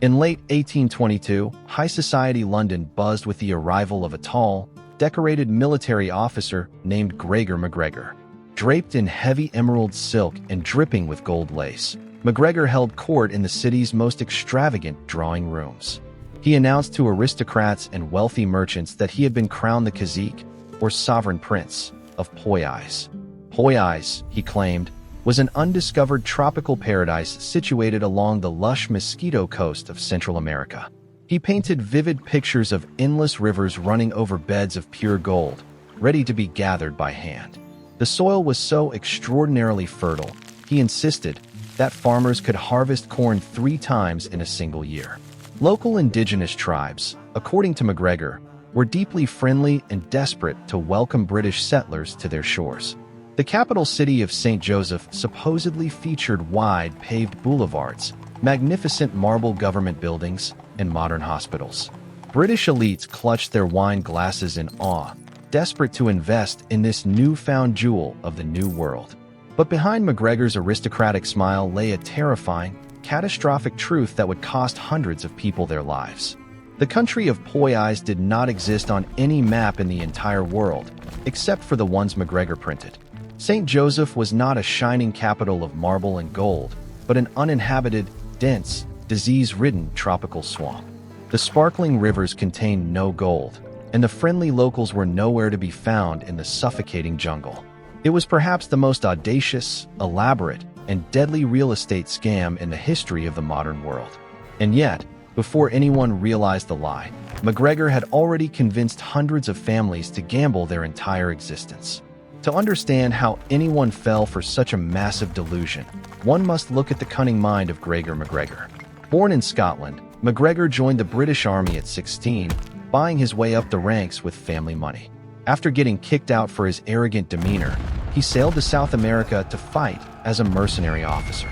In late 1822, high society London buzzed with the arrival of a tall, decorated military officer named Gregor MacGregor. Draped in heavy emerald silk and dripping with gold lace, MacGregor held court in the city's most extravagant drawing rooms. He announced to aristocrats and wealthy merchants that he had been crowned the cazique, or sovereign prince, of Poyais. Poyais, he claimed, was an undiscovered tropical paradise situated along the lush Mosquito Coast of Central America. He painted vivid pictures of endless rivers running over beds of pure gold, ready to be gathered by hand. The soil was so extraordinarily fertile, he insisted, that farmers could harvest corn 3 times in a single year. Local indigenous tribes, according to MacGregor, were deeply friendly and desperate to welcome British settlers to their shores. The capital city of St. Joseph supposedly featured wide, paved boulevards, magnificent marble government buildings, and modern hospitals. British elites clutched their wine glasses in awe, desperate to invest in this newfound jewel of the New World. But behind MacGregor's aristocratic smile lay a terrifying, catastrophic truth that would cost hundreds of people their lives. The country of Poyais did not exist on any map in the entire world, except for the ones MacGregor printed. St. Joseph was not a shining capital of marble and gold, but an uninhabited, dense, disease-ridden tropical swamp. The sparkling rivers contained no gold, and the friendly locals were nowhere to be found in the suffocating jungle. It was perhaps the most audacious, elaborate, and deadly real estate scam in the history of the modern world. And yet, before anyone realized the lie, MacGregor had already convinced hundreds of families to gamble their entire existence. To understand how anyone fell for such a massive delusion, one must look at the cunning mind of Gregor MacGregor. Born in Scotland, MacGregor joined the British Army at 16, buying his way up the ranks with family money. After getting kicked out for his arrogant demeanor, he sailed to South America to fight as a mercenary officer.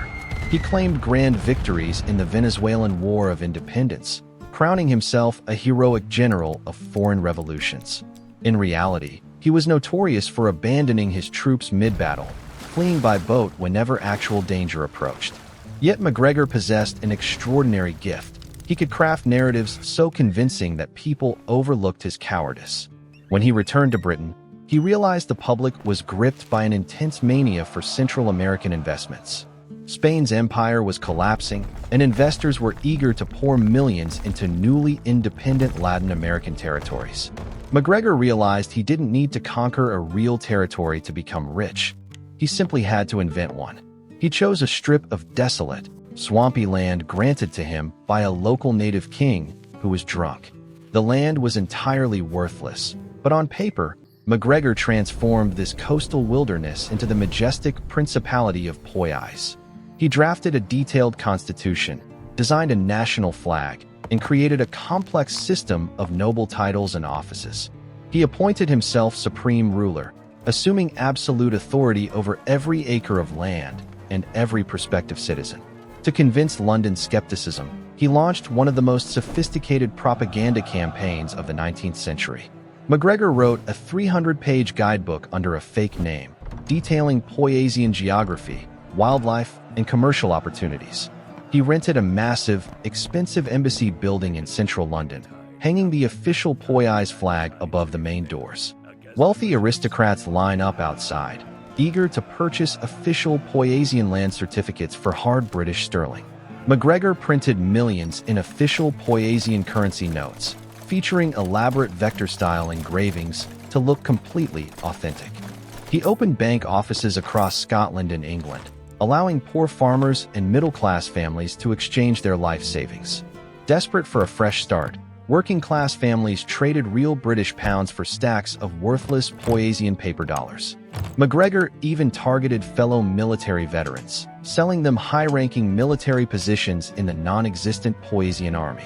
He claimed grand victories in the Venezuelan War of Independence, crowning himself a heroic general of foreign revolutions. In reality, he was notorious for abandoning his troops mid-battle, fleeing by boat whenever actual danger approached. Yet MacGregor possessed an extraordinary gift. He could craft narratives so convincing that people overlooked his cowardice. When he returned to Britain, he realized the public was gripped by an intense mania for Central American investments. Spain's empire was collapsing, and investors were eager to pour millions into newly independent Latin American territories. MacGregor realized he didn't need to conquer a real territory to become rich. He simply had to invent one. He chose a strip of desolate, swampy land granted to him by a local native king who was drunk. The land was entirely worthless, but on paper, MacGregor transformed this coastal wilderness into the majestic Principality of Poyais. He drafted a detailed constitution, designed a national flag, and created a complex system of noble titles and offices. He appointed himself supreme ruler, assuming absolute authority over every acre of land and every prospective citizen. To convince London's skepticism, he launched one of the most sophisticated propaganda campaigns of the 19th century. MacGregor wrote a 300-page guidebook under a fake name, detailing Poyaisian geography, wildlife, and commercial opportunities. He rented a massive, expensive embassy building in central London, hanging the official Poyais flag above the main doors. Wealthy aristocrats line up outside, eager to purchase official Poyaisian land certificates for hard British sterling. MacGregor printed millions in official Poyaisian currency notes, featuring elaborate vector-style engravings to look completely authentic. He opened bank offices across Scotland and England, allowing poor farmers and middle-class families to exchange their life savings. Desperate for a fresh start, working-class families traded real British pounds for stacks of worthless Poyaisian paper dollars. MacGregor even targeted fellow military veterans, selling them high-ranking military positions in the non-existent Poyaisian army.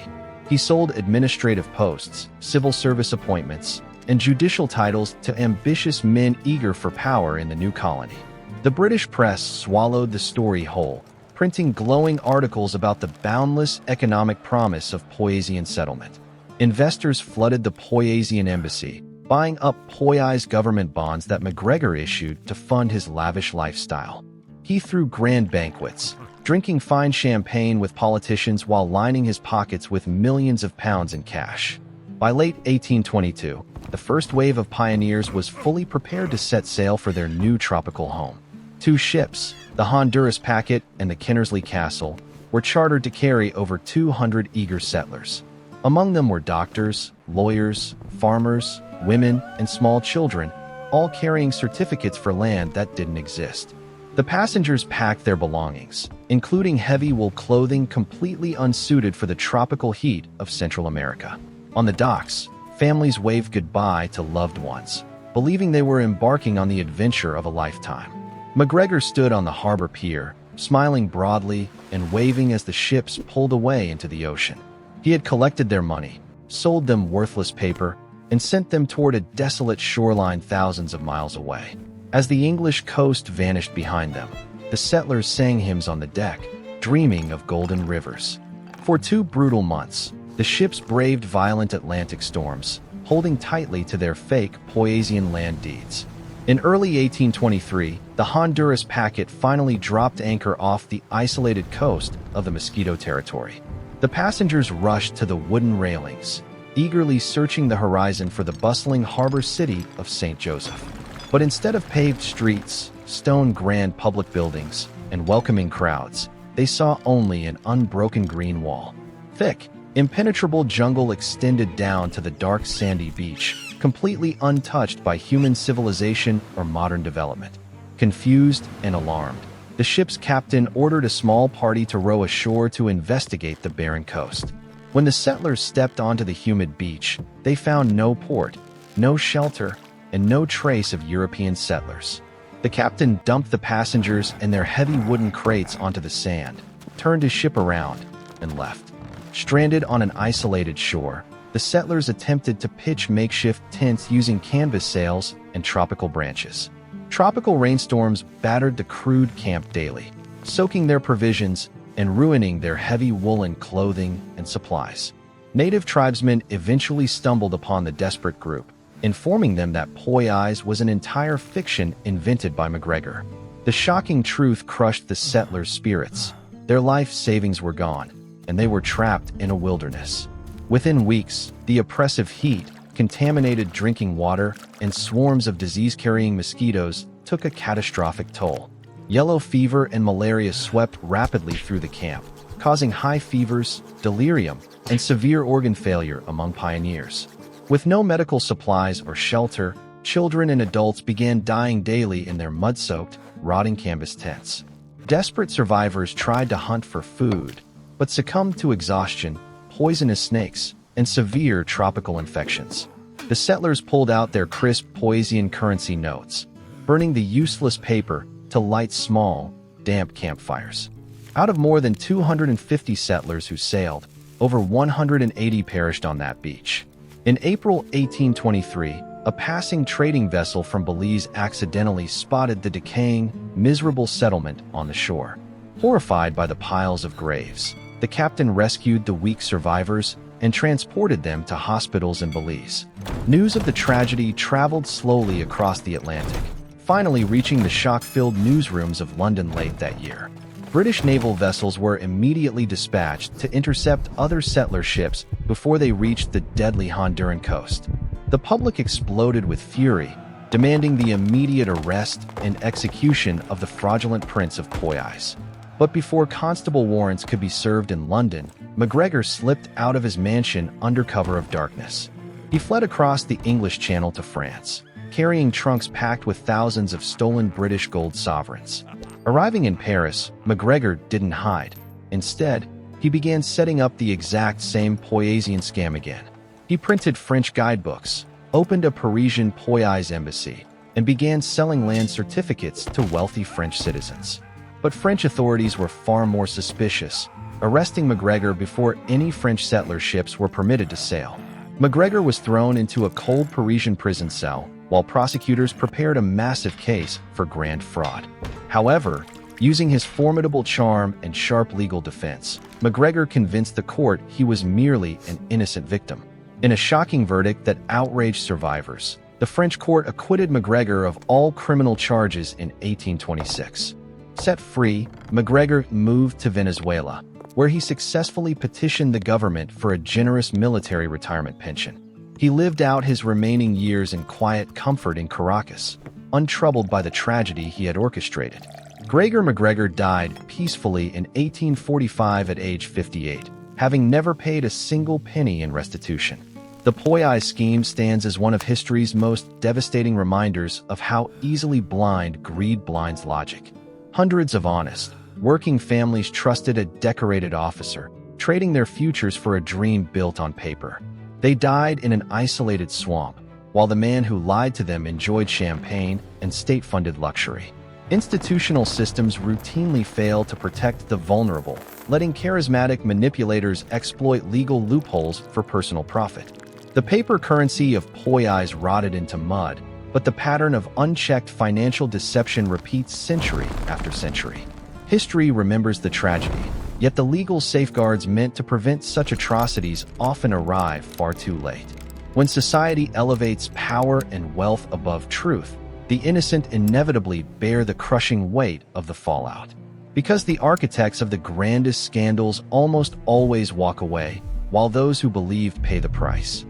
He sold administrative posts, civil service appointments, and judicial titles to ambitious men eager for power in the new colony. The British press swallowed the story whole, printing glowing articles about the boundless economic promise of Poyaisian settlement. Investors flooded the Poyaisian embassy, buying up Poyais government bonds that MacGregor issued to fund his lavish lifestyle. He threw grand banquets, drinking fine champagne with politicians while lining his pockets with millions of pounds in cash. By late 1822, the first wave of pioneers was fully prepared to set sail for their new tropical home. 2 ships, the Honduras Packet and the Kinnersley Castle, were chartered to carry over 200 eager settlers. Among them were doctors, lawyers, farmers, women, and small children, all carrying certificates for land that didn't exist. The passengers packed their belongings, including heavy wool clothing completely unsuited for the tropical heat of Central America. On the docks, families waved goodbye to loved ones, believing they were embarking on the adventure of a lifetime. MacGregor stood on the harbor pier, smiling broadly and waving as the ships pulled away into the ocean. He had collected their money, sold them worthless paper, and sent them toward a desolate shoreline thousands of miles away. As the English coast vanished behind them, the settlers sang hymns on the deck, dreaming of golden rivers. For 2 brutal months, the ships braved violent Atlantic storms, holding tightly to their fake Poyaisian land deeds. In early 1823, the Honduras Packet finally dropped anchor off the isolated coast of the Mosquito Territory. The passengers rushed to the wooden railings, eagerly searching the horizon for the bustling harbor city of St. Joseph. But instead of paved streets, stone grand public buildings, and welcoming crowds, they saw only an unbroken green wall. Thick, impenetrable jungle extended down to the dark sandy beach, completely untouched by human civilization or modern development. Confused and alarmed, the ship's captain ordered a small party to row ashore to investigate the barren coast. When the settlers stepped onto the humid beach, they found no port, no shelter, and no trace of European settlers. The captain dumped the passengers and their heavy wooden crates onto the sand, turned his ship around, and left. Stranded on an isolated shore, the settlers attempted to pitch makeshift tents using canvas sails and tropical branches. Tropical rainstorms battered the crude camp daily, soaking their provisions and ruining their heavy woolen clothing and supplies. Native tribesmen eventually stumbled upon the desperate group, informing them that Poyais was an entire fiction invented by MacGregor. The shocking truth crushed the settlers' spirits. Their life savings were gone, and they were trapped in a wilderness. Within weeks, the oppressive heat, contaminated drinking water, and swarms of disease-carrying mosquitoes took a catastrophic toll. Yellow fever and malaria swept rapidly through the camp, causing high fevers, delirium, and severe organ failure among pioneers. With no medical supplies or shelter, children and adults began dying daily in their mud-soaked, rotting canvas tents. Desperate survivors tried to hunt for food, but succumbed to exhaustion, poisonous snakes, and severe tropical infections. The settlers pulled out their crisp Poyasian currency notes, burning the useless paper to light small, damp campfires. Out of more than 250 settlers who sailed, over 180 perished on that beach. In April 1823, a passing trading vessel from Belize accidentally spotted the decaying, miserable settlement on the shore. Horrified by the piles of graves, the captain rescued the weak survivors and transported them to hospitals in Belize. News of the tragedy traveled slowly across the Atlantic, finally reaching the shock-filled newsrooms of London late that year. British naval vessels were immediately dispatched to intercept other settler ships before they reached the deadly Honduran coast. The public exploded with fury, demanding the immediate arrest and execution of the fraudulent Prince of Poyais. But before constable warrants could be served in London, MacGregor slipped out of his mansion under cover of darkness. He fled across the English Channel to France, carrying trunks packed with thousands of stolen British gold sovereigns. Arriving in Paris, MacGregor didn't hide. Instead, he began setting up the exact same Poyaisian scam again. He printed French guidebooks, opened a Parisian Poyais embassy, and began selling land certificates to wealthy French citizens. But French authorities were far more suspicious, arresting MacGregor before any French settler ships were permitted to sail. MacGregor was thrown into a cold Parisian prison cell, while prosecutors prepared a massive case for grand fraud. However, using his formidable charm and sharp legal defense, MacGregor convinced the court he was merely an innocent victim. In a shocking verdict that outraged survivors, the French court acquitted MacGregor of all criminal charges in 1826. Set free, MacGregor moved to Venezuela, where he successfully petitioned the government for a generous military retirement pension. He lived out his remaining years in quiet comfort in Caracas, untroubled by the tragedy he had orchestrated. Gregor MacGregor died peacefully in 1845 at age 58, having never paid a single penny in restitution. The Poyais scheme stands as one of history's most devastating reminders of how easily blind greed blinds logic. Hundreds of honest, working families trusted a decorated officer, trading their futures for a dream built on paper. They died in an isolated swamp, while the man who lied to them enjoyed champagne and state-funded luxury. Institutional systems routinely fail to protect the vulnerable, letting charismatic manipulators exploit legal loopholes for personal profit. The paper currency of Poyais rotted into mud, but the pattern of unchecked financial deception repeats century after century. History remembers the tragedy, yet the legal safeguards meant to prevent such atrocities often arrive far too late. When society elevates power and wealth above truth, the innocent inevitably bear the crushing weight of the fallout. Because the architects of the grandest scandals almost always walk away, while those who believe pay the price.